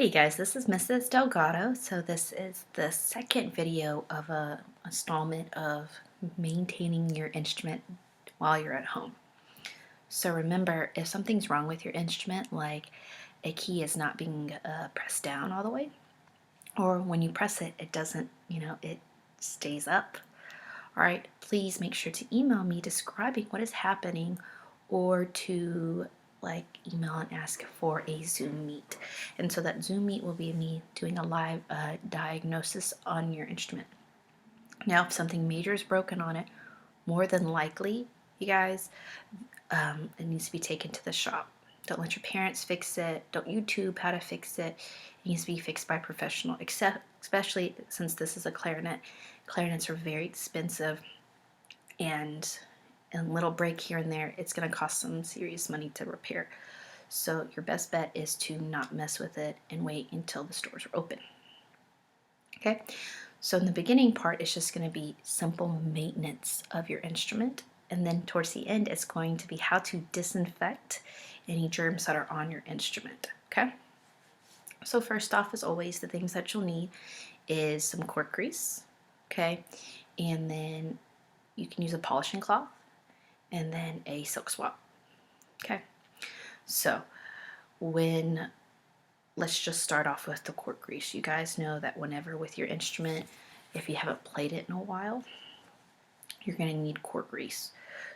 Hey guys, this is Mrs. Delgado. So this is the second video of a installment of maintaining your instrument while you're at home. So remember, if something's wrong with your instrument, like a key is not being pressed down all the way, or when you press it, it doesn't, it stays up. All right, please make sure to email me describing what is happening, or to email and ask for a Zoom meet. And so that Zoom meet will be me doing a live diagnosis on your instrument. Now, if something major is broken on it, more than likely, you guys, it needs to be taken to the shop. Don't let your parents fix it. Don't YouTube how to fix it. It needs to be fixed by a professional, especially since this is a clarinet. Clarinets are very expensive, and a little break here and there, it's going to cost some serious money to repair. So your best bet is to not mess with it and wait until the stores are open. Okay, so in the beginning part, it's just going to be simple maintenance of your instrument, and then towards the end, it's going to be how to disinfect any germs that are on your instrument. Okay, so first off, as always, the things that you'll need is some cork grease. Okay, and then you can use a polishing cloth, and then a silk swab. Okay, so let's just start off with the cork grease. You guys know that whenever with your instrument, if you haven't played it in a while, you're going to need cork grease.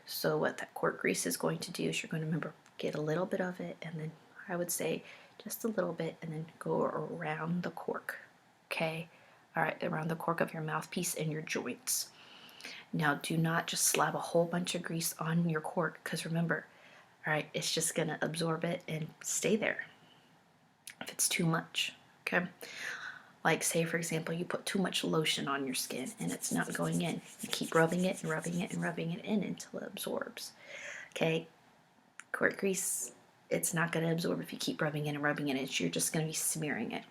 So what that cork grease is going to do is you're going to remember, get a little bit of it, and then I would say just a little bit, and then go around the cork. Okay, all right, around the cork of your mouthpiece and your joints. Now, do not just slap a whole bunch of grease on your cork, because remember, all right, it's just going to absorb it and stay there if it's too much. Okay, like say for example, you put too much lotion on your skin and it's not going in. You keep rubbing it and rubbing it and rubbing it in until it absorbs. Okay, cork grease, it's not going to absorb if you keep rubbing it and rubbing it in. You're just going to be smearing it.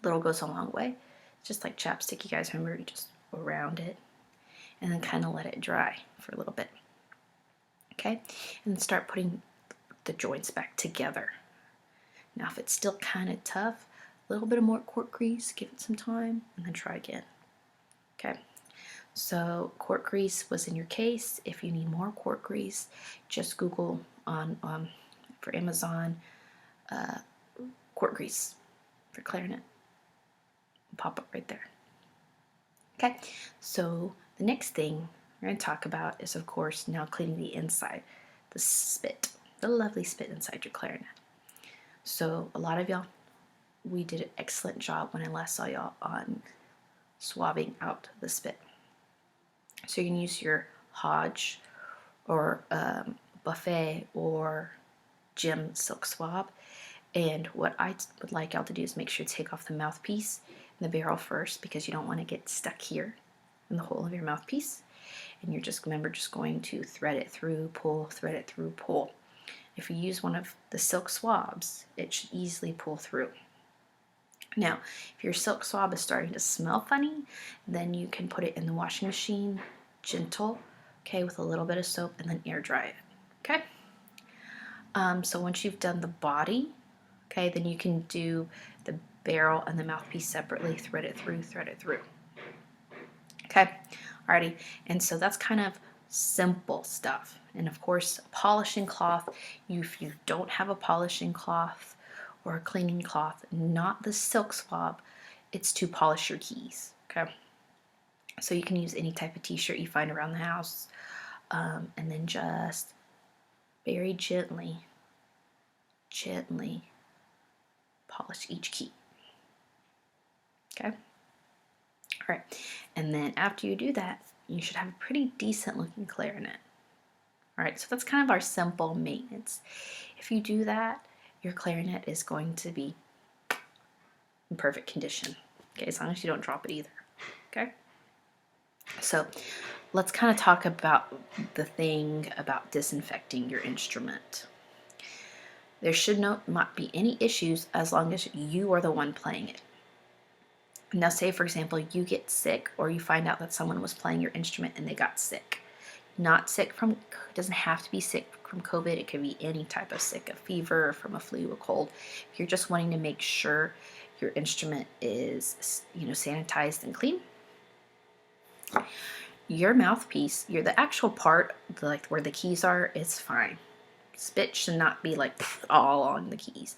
Little goes a long way. It's just like chapstick. You guys remember, you just around it and then kind of let it dry for a little bit. Okay, and then start putting the joints back together. Now, if it's still kind of tough, a little bit of more cork grease, give it some time, and then try again. Okay, so cork grease was in your case. If you need more cork grease, just Google on for Amazon cork grease for clarinet. It'll pop up right there. Okay, so the next thing we're going to talk about is, of course, now cleaning the inside, the spit, the lovely spit inside your clarinet. So a lot of y'all, we did an excellent job when I last saw y'all on swabbing out the spit. So you can use your Hodge or Buffet or Gem silk swab. And what I would like y'all to do is make sure to take off the mouthpiece and the barrel first, because you don't want to get stuck here in the hole of your mouthpiece. And you're just, remember, just going to thread it through, pull, thread it through, pull. If you use one of the silk swabs, it should easily pull through. Now, if your silk swab is starting to smell funny, then you can put it in the washing machine, gentle, okay, with a little bit of soap, and then air dry it, okay? So once you've done the body, okay, then you can do the barrel and the mouthpiece separately, thread it through, okay? Alrighty, and so that's kind of simple stuff. And of course, a polishing cloth, if you don't have a polishing cloth or a cleaning cloth, not the silk swab, it's to polish your keys, okay? So you can use any type of t-shirt you find around the house, and then just very gently polish each key, okay? All right, and then after you do that, you should have a pretty decent looking clarinet. All right, so that's kind of our simple maintenance. If you do that, your clarinet is going to be in perfect condition, okay, as long as you don't drop it either, okay? So let's kind of talk about the thing about disinfecting your instrument. There should not be any issues as long as you are the one playing it. Now, say for example, you get sick, or you find out that someone was playing your instrument and they got sick. not sick from, it doesn't have to be sick from COVID. It could be any type of sick, a fever, from a flu, a cold. If you're just wanting to make sure your instrument is, sanitized and clean, your mouthpiece, the actual part, like where the keys are, is fine. Spit should not be like all on the keys.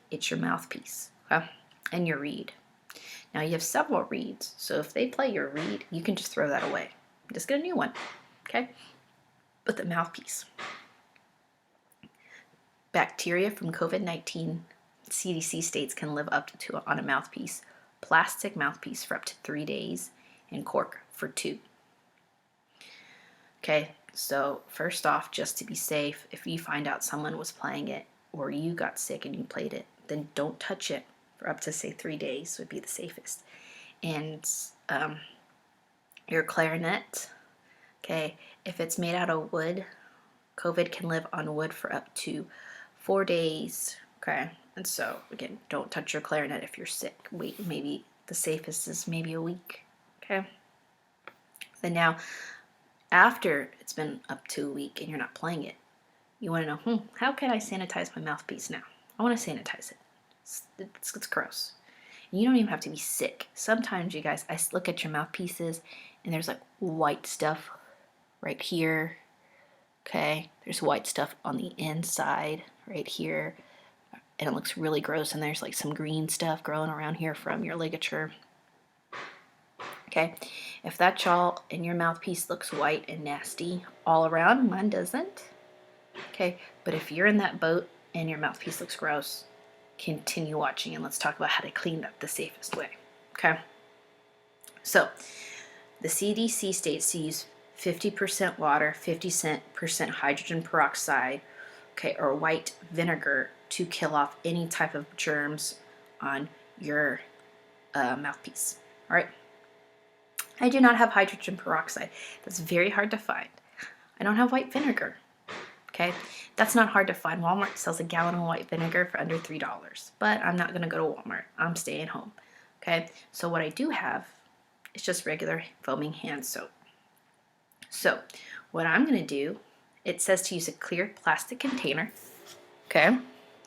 It's your mouthpiece, okay? And your reed. Now you have several reeds, so if they play your reed, you can just throw that away. Just get a new one, okay? But the mouthpiece. Bacteria from COVID-19, CDC states, can live up to on a mouthpiece, plastic mouthpiece, for up to 3 days, and cork for 2. Okay, so first off, just to be safe, if you find out someone was playing it or you got sick and you played it, then don't touch it for up to, say, 3 days would be the safest. And your clarinet, okay, if it's made out of wood, COVID can live on wood for up to 4 days, okay? And so, again, don't touch your clarinet if you're sick. Wait, maybe the safest is maybe a week, okay? Then now, after it's been up to a week and you're not playing it, you want to know, how can I sanitize my mouthpiece now? I want to sanitize it. It's gross. And you don't even have to be sick. Sometimes, you guys, I look at your mouthpieces and there's like white stuff right here. Okay, there's white stuff on the inside right here, and it looks really gross, and there's like some green stuff growing around here from your ligature. Okay, if that y'all and your mouthpiece looks white and nasty all around, mine doesn't. Okay, but if you're in that boat and your mouthpiece looks gross, continue watching and let's talk about how to clean that the safest way. Okay, so the CDC states to use 50% water, 50% hydrogen peroxide, okay, or white vinegar to kill off any type of germs on your mouthpiece. All right. I do not have hydrogen peroxide. That's very hard to find. I don't have white vinegar. Okay, that's not hard to find. Walmart sells a gallon of white vinegar for under $3, but I'm not gonna go to Walmart. I'm staying home. Okay, so what I do have is just regular foaming hand soap. So what I'm going to do, it says to use a clear plastic container, okay,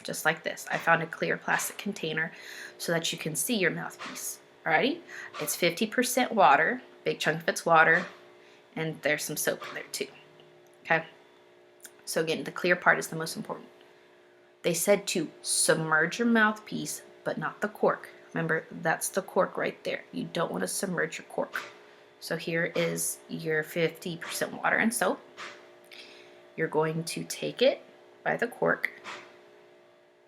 just like this. I found a clear plastic container so that you can see your mouthpiece. Alrighty, it's 50% water, big chunk of it's water, and there's some soap in there too. Okay, so again, the clear part is the most important. They said to submerge your mouthpiece, but not the cork. Remember, that's the cork right there. You don't want to submerge your cork. So here is your 50% water and soap. You're going to take it by the cork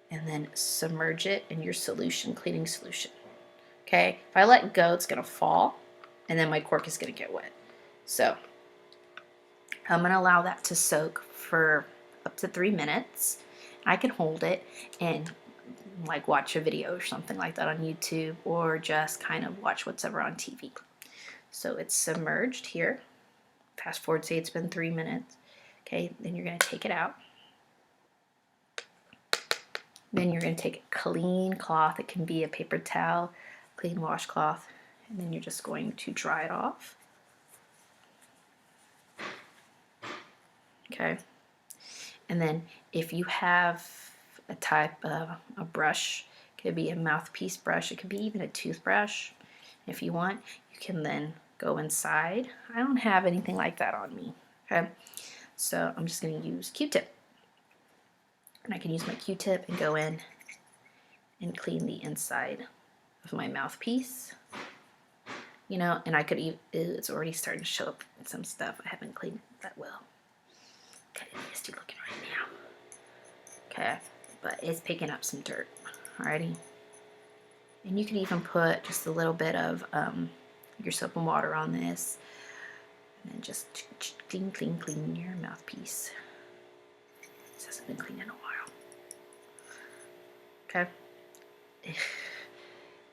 and then submerge it in your solution, cleaning solution. Okay, if I let go, it's going to fall and then my cork is going to get wet. So I'm going to allow that to soak for up to 3 minutes. I can hold it and like watch a video or something like that on YouTube, or just kind of watch what's ever on TV. So it's submerged here. Fast forward, say it's been 3 minutes. Okay, then you're going to take it out. Then you're going to take a clean cloth. It can be a paper towel, clean washcloth, and then you're just going to dry it off. Okay, and then if you have a type of a brush, it could be a mouthpiece brush, it could be even a toothbrush. If you want, you can then go inside. I don't have anything like that on me, okay? So I'm just going to use Q-tip. And I can use my Q-tip and go in and clean the inside of my mouthpiece. You know, and I could even, it's already starting to show up in some stuff. I haven't cleaned it that well. Kind of nasty looking right now. Okay, but it's picking up some dirt. Alrighty. And you could even put just a little bit of your soap and water on this, and then just clean your mouthpiece. This hasn't been cleaned in a while. Okay.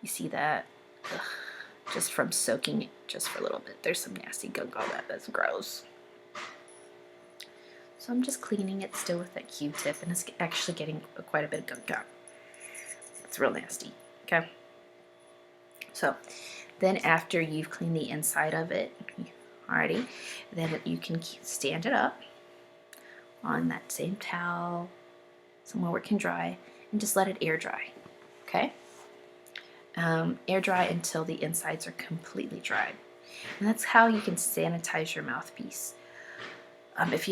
You see that? Ugh. Just from soaking it just for a little bit. There's some nasty gunk on that. That's gross. So I'm just cleaning it still with that Q-tip, and it's actually getting quite a bit of gunk out. It's real nasty. Okay. So then after you've cleaned the inside of it, Alrighty, then you can stand it up on that same towel, somewhere where it can dry, and just let it air dry. Okay? Air dry until the insides are completely dried. And that's how you can sanitize your mouthpiece. If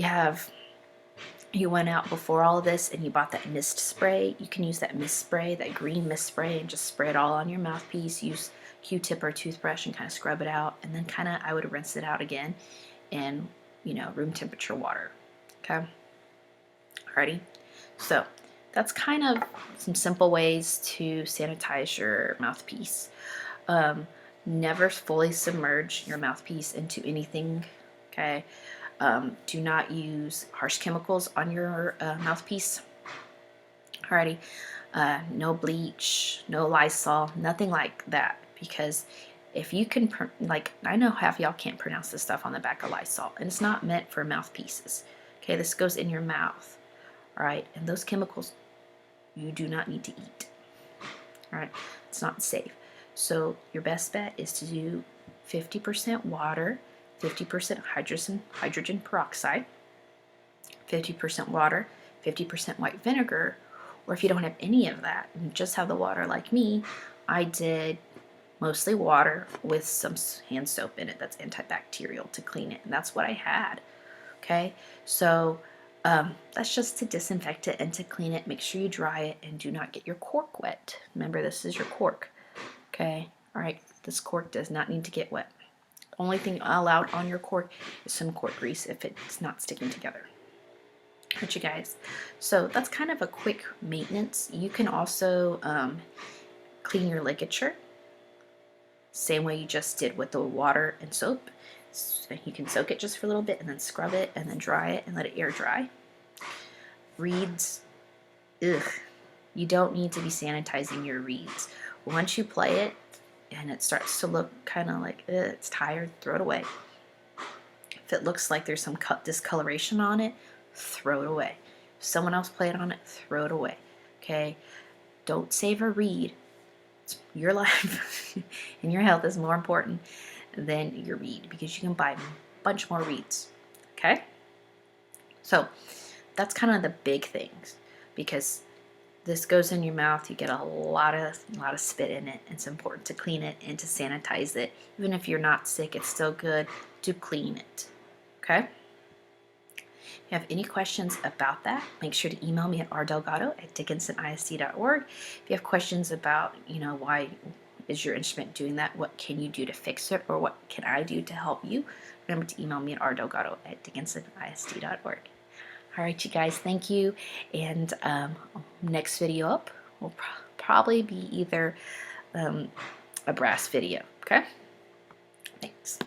you went out before all of this and you bought that mist spray, you can use that mist spray, that green mist spray, and just spray it all on your mouthpiece. Use Q-tip or toothbrush and kind of scrub it out, and then kind of I would rinse it out again in room temperature water. Okay. Alrighty. So that's kind of some simple ways to sanitize your mouthpiece. Never fully submerge your mouthpiece into anything. Okay. Do not use harsh chemicals on your mouthpiece. Alrighty. No bleach, no Lysol, nothing like that. Because if you can, I know half y'all can't pronounce this stuff on the back of Lysol, and it's not meant for mouthpieces. Okay, this goes in your mouth. Alright, and those chemicals you do not need to eat. Alright, it's not safe. So your best bet is to do 50% water, 50% hydrogen peroxide, 50% water, 50% white vinegar, or if you don't have any of that and just have the water like me, I did mostly water with some hand soap in it that's antibacterial to clean it, and that's what I had. Okay, so that's just to disinfect it and to clean it. Make sure you dry it and do not get your cork wet. Remember, this is your cork. Okay, all right, this cork does not need to get wet. Only thing allowed on your cork is some cork grease if it's not sticking together. Alright, you guys, so that's kind of a quick maintenance. You can also clean your ligature same way you just did with the water and soap. So you can soak it just for a little bit and then scrub it and then dry it and let it air dry. Reeds, ugh, you don't need to be sanitizing your reeds. Once you play it and it starts to look kind of like it's tired, throw it away. If it looks like there's some discoloration on it, throw it away. If someone else played on it, throw it away. Okay? Don't save a reed. It's your life and your health is more important than your reed, because you can buy a bunch more reeds. Okay? So that's kind of the big things, because this goes in your mouth. You get a lot of spit in it. It's important to clean it and to sanitize it. Even if you're not sick, it's still good to clean it. Okay? If you have any questions about that, make sure to email me at rdelgado@dickinsonisd.org. If you have questions about, why is your instrument doing that, what can you do to fix it, or what can I do to help you, remember to email me at rdelgado@dickinsonisd.org. All right, you guys, thank you. And next video up will probably be either a brass video. Okay? Thanks.